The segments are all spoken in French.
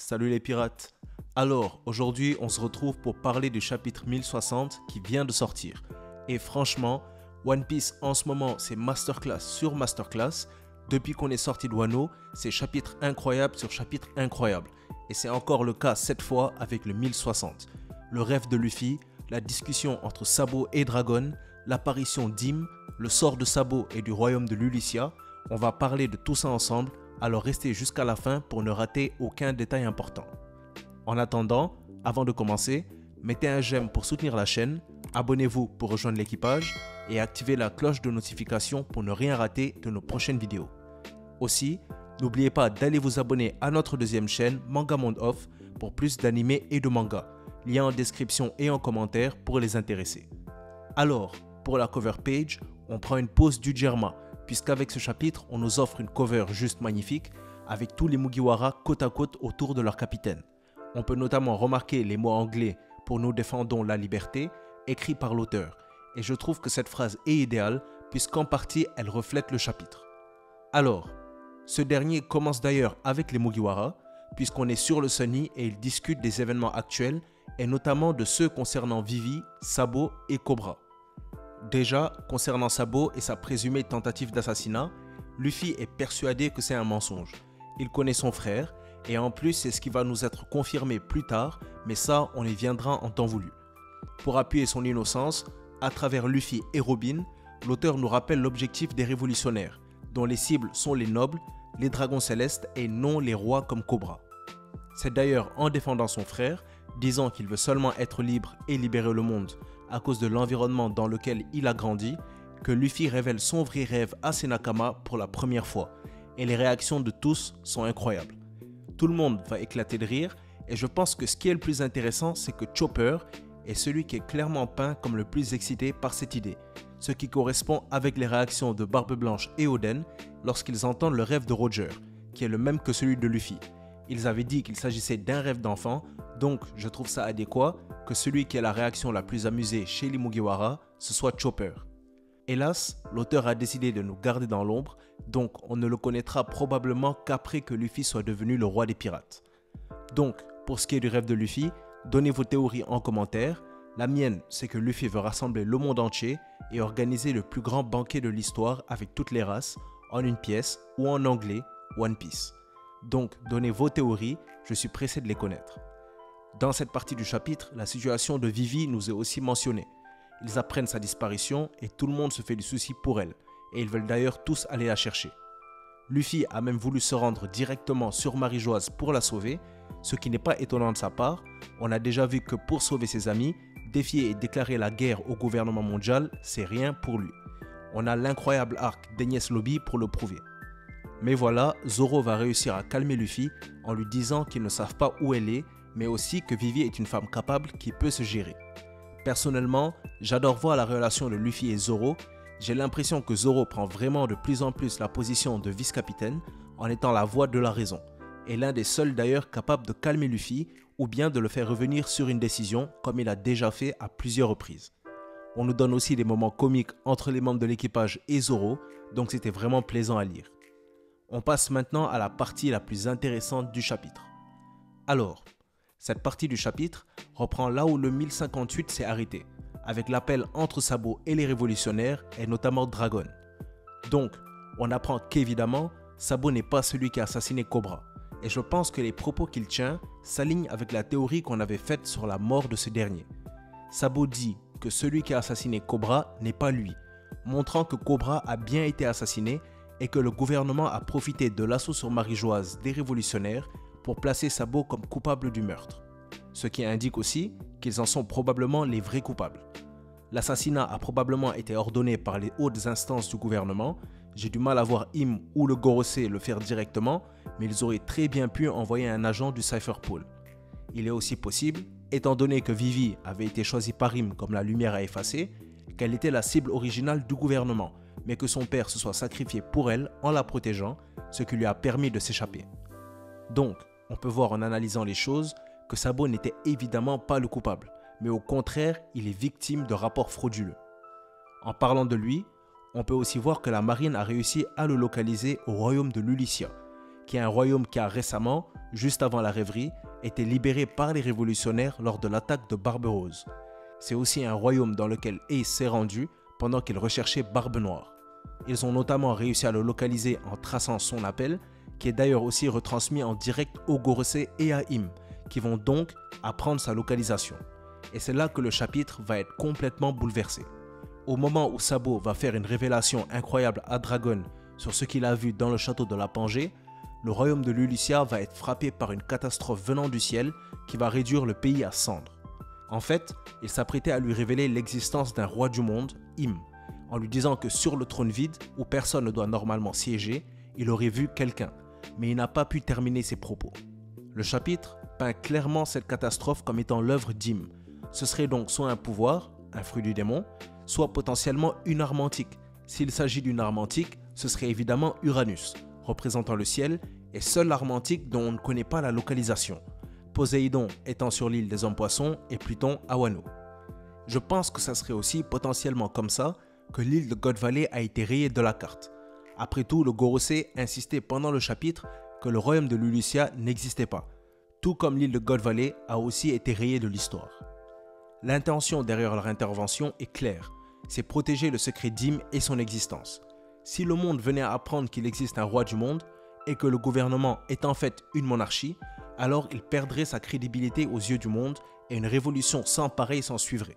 salut les pirates. Alors, aujourd'hui, on se retrouve pour parler du chapitre 1060 qui vient de sortir. Et franchement, One Piece en ce moment, c'est masterclass sur masterclass. Depuis qu'on est sorti de Wano, c'est chapitre incroyable sur chapitre incroyable. Et c'est encore le cas cette fois avec le 1060. Le rêve de Luffy, la discussion entre Sabo et Dragon, l'apparition d'Im, le sort de Sabo et du royaume de Lulicia. On va parler de tout ça ensemble, alors restez jusqu'à la fin pour ne rater aucun détail important. En attendant, avant de commencer, mettez un j'aime pour soutenir la chaîne, abonnez-vous pour rejoindre l'équipage et activez la cloche de notification pour ne rien rater de nos prochaines vidéos. Aussi, n'oubliez pas d'aller vous abonner à notre deuxième chaîne Manga Monde Off pour plus d'animés et de mangas. Lien en description et en commentaire pour les intéresser. Alors, pour la cover page, on prend une pause du Germa, puisqu'avec ce chapitre, on nous offre une cover juste magnifique avec tous les Mugiwara côte à côte autour de leur capitaine. On peut notamment remarquer les mots anglais « Pour nous défendons la liberté » écrits par l'auteur. Et je trouve que cette phrase est idéale puisqu'en partie elle reflète le chapitre. Alors, ce dernier commence d'ailleurs avec les Mugiwara puisqu'on est sur le Sunny et ils discutent des événements actuels et notamment de ceux concernant Vivi, Sabo et Cobra. Déjà, concernant Sabo et sa présumée tentative d'assassinat, Luffy est persuadé que c'est un mensonge. Il connaît son frère et en plus c'est ce qui va nous être confirmé plus tard, mais ça on y viendra en temps voulu. Pour appuyer son innocence, à travers Luffy et Robin, l'auteur nous rappelle l'objectif des révolutionnaires, dont les cibles sont les nobles, les dragons célestes et non les rois comme Cobra. C'est d'ailleurs en défendant son frère, disant qu'il veut seulement être libre et libérer le monde à cause de l'environnement dans lequel il a grandi, que Luffy révèle son vrai rêve à ses Nakama pour la première fois, et les réactions de tous sont incroyables. Tout le monde va éclater de rire, et je pense que ce qui est le plus intéressant, c'est que Chopper est celui qui est clairement peint comme le plus excité par cette idée, ce qui correspond avec les réactions de Barbe Blanche et Oden lorsqu'ils entendent le rêve de Roger, qui est le même que celui de Luffy. Ils avaient dit qu'il s'agissait d'un rêve d'enfant, donc je trouve ça adéquat que celui qui a la réaction la plus amusée chez les Mugiwara, ce soit Chopper. Hélas, l'auteur a décidé de nous garder dans l'ombre, donc on ne le connaîtra probablement qu'après que Luffy soit devenu le roi des pirates. Donc, pour ce qui est du rêve de Luffy, donnez vos théories en commentaire. La mienne, c'est que Luffy veut rassembler le monde entier et organiser le plus grand banquet de l'histoire avec toutes les races, en une pièce ou en anglais, One Piece. Donc, donnez vos théories, je suis pressé de les connaître. Dans cette partie du chapitre, la situation de Vivi nous est aussi mentionnée. Ils apprennent sa disparition et tout le monde se fait du souci pour elle, et ils veulent d'ailleurs tous aller la chercher. Luffy a même voulu se rendre directement sur Marie-Joise pour la sauver, ce qui n'est pas étonnant de sa part. On a déjà vu que pour sauver ses amis, défier et déclarer la guerre au gouvernement mondial, c'est rien pour lui. On a l'incroyable arc d'Enies Lobby pour le prouver. Mais voilà, Zoro va réussir à calmer Luffy en lui disant qu'ils ne savent pas où elle est, mais aussi que Vivi est une femme capable qui peut se gérer. Personnellement, j'adore voir la relation de Luffy et Zoro. J'ai l'impression que Zoro prend vraiment de plus en plus la position de vice-capitaine en étant la voix de la raison, et l'un des seuls d'ailleurs capable de calmer Luffy ou bien de le faire revenir sur une décision comme il a déjà fait à plusieurs reprises. On nous donne aussi des moments comiques entre les membres de l'équipage et Zoro, donc c'était vraiment plaisant à lire. On passe maintenant à la partie la plus intéressante du chapitre. Alors, cette partie du chapitre reprend là où le 1058 s'est arrêté, avec l'appel entre Sabo et les révolutionnaires et notamment Dragon. Donc, on apprend qu'évidemment, Sabo n'est pas celui qui a assassiné Cobra, et je pense que les propos qu'il tient s'alignent avec la théorie qu'on avait faite sur la mort de ce dernier. Sabo dit que celui qui a assassiné Cobra n'est pas lui, montrant que Cobra a bien été assassiné et que le gouvernement a profité de l'assaut sur Marie-Joise des révolutionnaires pour placer Sabo comme coupable du meurtre. Ce qui indique aussi qu'ils en sont probablement les vrais coupables. L'assassinat a probablement été ordonné par les hautes instances du gouvernement. J'ai du mal à voir Im ou le Gorosei le faire directement, mais ils auraient très bien pu envoyer un agent du Cypher Pool. Il est aussi possible, étant donné que Vivi avait été choisie par Im comme la lumière à effacer, qu'elle était la cible originale du gouvernement, mais que son père se soit sacrifié pour elle en la protégeant, ce qui lui a permis de s'échapper. Donc, on peut voir en analysant les choses que Sabo n'était évidemment pas le coupable, mais au contraire, il est victime de rapports frauduleux. En parlant de lui, on peut aussi voir que la marine a réussi à le localiser au royaume de Lulicia, qui est un royaume qui a récemment, juste avant la rêverie, été libéré par les révolutionnaires lors de l'attaque de Barbe Rose. C'est aussi un royaume dans lequel Ace s'est rendu pendant qu'il recherchait Barbe Noire. Ils ont notamment réussi à le localiser en traçant son appel, qui est d'ailleurs aussi retransmis en direct au Gorosei et à Im, qui vont donc apprendre sa localisation. Et c'est là que le chapitre va être complètement bouleversé. Au moment où Sabo va faire une révélation incroyable à Dragon sur ce qu'il a vu dans le château de la Pangée, le royaume de Lulusia va être frappé par une catastrophe venant du ciel qui va réduire le pays à cendres. En fait, il s'apprêtait à lui révéler l'existence d'un roi du monde, Im, en lui disant que sur le trône vide, où personne ne doit normalement siéger, il aurait vu quelqu'un, mais il n'a pas pu terminer ses propos. Le chapitre peint clairement cette catastrophe comme étant l'œuvre d'Im. Ce serait donc soit un pouvoir, un fruit du démon, soit potentiellement une arme antique. S'il s'agit d'une arme antique, ce serait évidemment Uranus, représentant le ciel, et seule l'arme antique dont on ne connaît pas la localisation. Poséidon étant sur l'île des hommes-poissons et Pluton à Wano. Je pense que ça serait aussi potentiellement comme ça que l'île de God Valley a été rayée de la carte. Après tout, le Gorosei insistait pendant le chapitre que le royaume de Lulusia n'existait pas, tout comme l'île de God Valley a aussi été rayée de l'histoire. L'intention derrière leur intervention est claire, c'est protéger le secret d'Im et son existence. Si le monde venait à apprendre qu'il existe un roi du monde et que le gouvernement est en fait une monarchie, alors il perdrait sa crédibilité aux yeux du monde et une révolution sans pareil s'en suivrait.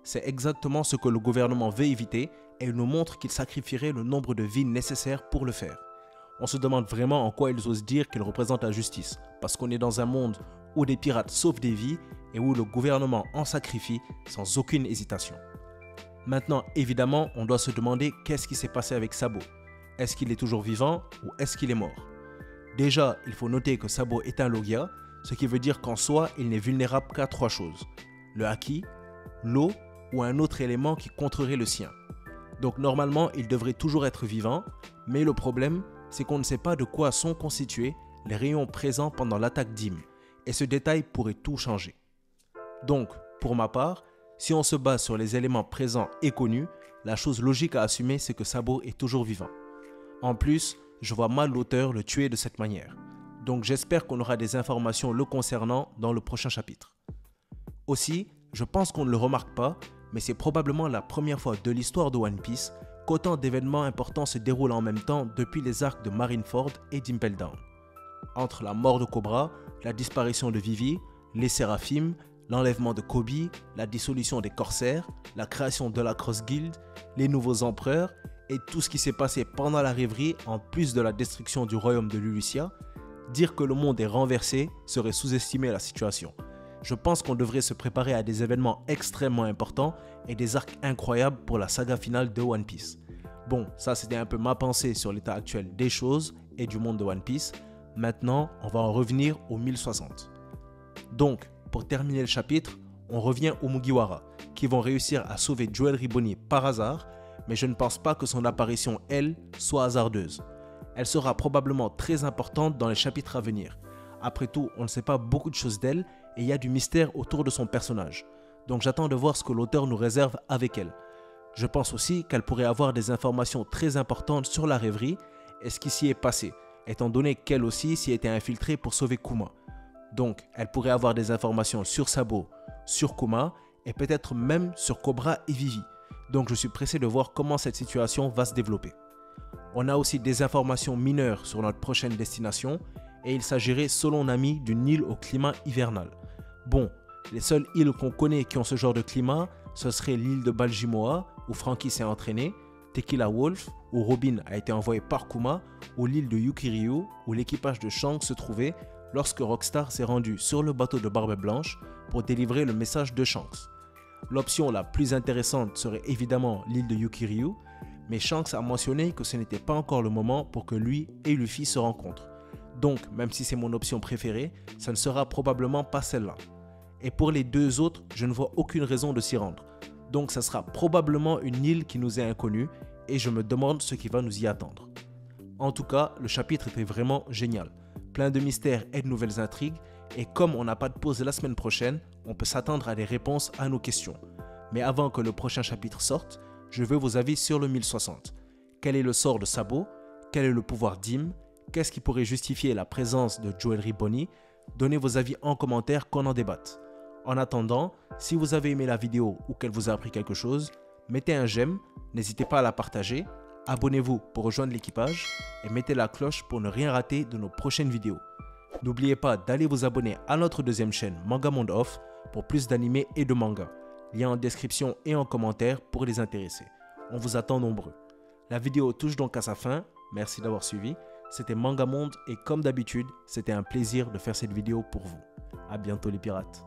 C'est exactement ce que le gouvernement veut éviter et il nous montre qu'il sacrifierait le nombre de vies nécessaires pour le faire. On se demande vraiment en quoi ils osent dire qu'ils représentent la justice, parce qu'on est dans un monde où des pirates sauvent des vies et où le gouvernement en sacrifie sans aucune hésitation. Maintenant, évidemment, on doit se demander qu'est-ce qui s'est passé avec Sabo. Est-ce qu'il est toujours vivant ou est-ce qu'il est mort? Déjà, il faut noter que Sabo est un Logia, ce qui veut dire qu'en soi, il n'est vulnérable qu'à 3 choses. Le Haki, l'eau ou un autre élément qui contrerait le sien. Donc normalement, il devrait toujours être vivant, mais le problème, c'est qu'on ne sait pas de quoi sont constitués les rayons présents pendant l'attaque d'Im, et ce détail pourrait tout changer. Donc, pour ma part, si on se base sur les éléments présents et connus, la chose logique à assumer, c'est que Sabo est toujours vivant. En plus, je vois mal l'auteur le tuer de cette manière. Donc j'espère qu'on aura des informations le concernant dans le prochain chapitre. Aussi, je pense qu'on ne le remarque pas, mais c'est probablement la première fois de l'histoire de One Piece qu'autant d'événements importants se déroulent en même temps depuis les arcs de Marineford et d'Impel Down. Entre la mort de Cobra, la disparition de Vivi, les Séraphimes, l'enlèvement de Kobe, la dissolution des corsaires, la création de la Cross Guild, les nouveaux empereurs et tout ce qui s'est passé pendant la rêverie en plus de la destruction du royaume de Lulusia, dire que le monde est renversé serait sous-estimer la situation. Je pense qu'on devrait se préparer à des événements extrêmement importants et des arcs incroyables pour la saga finale de One Piece. Bon, ça c'était un peu ma pensée sur l'état actuel des choses et du monde de One Piece. Maintenant, on va en revenir au 1060. Donc, pour terminer le chapitre, on revient aux Mugiwara, qui vont réussir à sauver Joel Riboni par hasard, mais je ne pense pas que son apparition, elle, soit hasardeuse. Elle sera probablement très importante dans les chapitres à venir. Après tout, on ne sait pas beaucoup de choses d'elle et il y a du mystère autour de son personnage. Donc j'attends de voir ce que l'auteur nous réserve avec elle. Je pense aussi qu'elle pourrait avoir des informations très importantes sur la rêverie et ce qui s'y est passé, étant donné qu'elle aussi s'y était infiltrée pour sauver Kuma. Donc, elle pourrait avoir des informations sur Sabo, sur Kuma et peut-être même sur Cobra et Vivi. Donc je suis pressé de voir comment cette situation va se développer. On a aussi des informations mineures sur notre prochaine destination et il s'agirait selon Nami d'une île au climat hivernal. Bon, les seules îles qu'on connaît qui ont ce genre de climat, ce serait l'île de Baljimoa où Franky s'est entraîné, Tequila Wolf où Robin a été envoyé par Kuma ou l'île de Yukiryu où l'équipage de Shanks se trouvait lorsque Rockstar s'est rendu sur le bateau de Barbe Blanche pour délivrer le message de Shanks. L'option la plus intéressante serait évidemment l'île de Yukiryu, mais Shanks a mentionné que ce n'était pas encore le moment pour que lui et Luffy se rencontrent. Donc, même si c'est mon option préférée, ça ne sera probablement pas celle-là. Et pour les deux autres, je ne vois aucune raison de s'y rendre. Donc ça sera probablement une île qui nous est inconnue et je me demande ce qui va nous y attendre. En tout cas, le chapitre était vraiment génial. Plein de mystères et de nouvelles intrigues, et comme on n'a pas de pause la semaine prochaine, on peut s'attendre à des réponses à nos questions. Mais avant que le prochain chapitre sorte, je veux vos avis sur le 1060. Quel est le sort de Sabo? Quel est le pouvoir d'Im? Qu'est-ce qui pourrait justifier la présence de Jewelry Bonnie? Donnez vos avis en commentaire qu'on en débatte. En attendant, si vous avez aimé la vidéo ou qu'elle vous a appris quelque chose, mettez un j'aime, n'hésitez pas à la partager, abonnez-vous pour rejoindre l'équipage et mettez la cloche pour ne rien rater de nos prochaines vidéos. N'oubliez pas d'aller vous abonner à notre deuxième chaîne Manga Monde Off pour plus d'animés et de mangas. Lien en description et en commentaire pour les intéressés. On vous attend nombreux. La vidéo touche donc à sa fin, merci d'avoir suivi. C'était Manga Monde et comme d'habitude, c'était un plaisir de faire cette vidéo pour vous. A bientôt les pirates.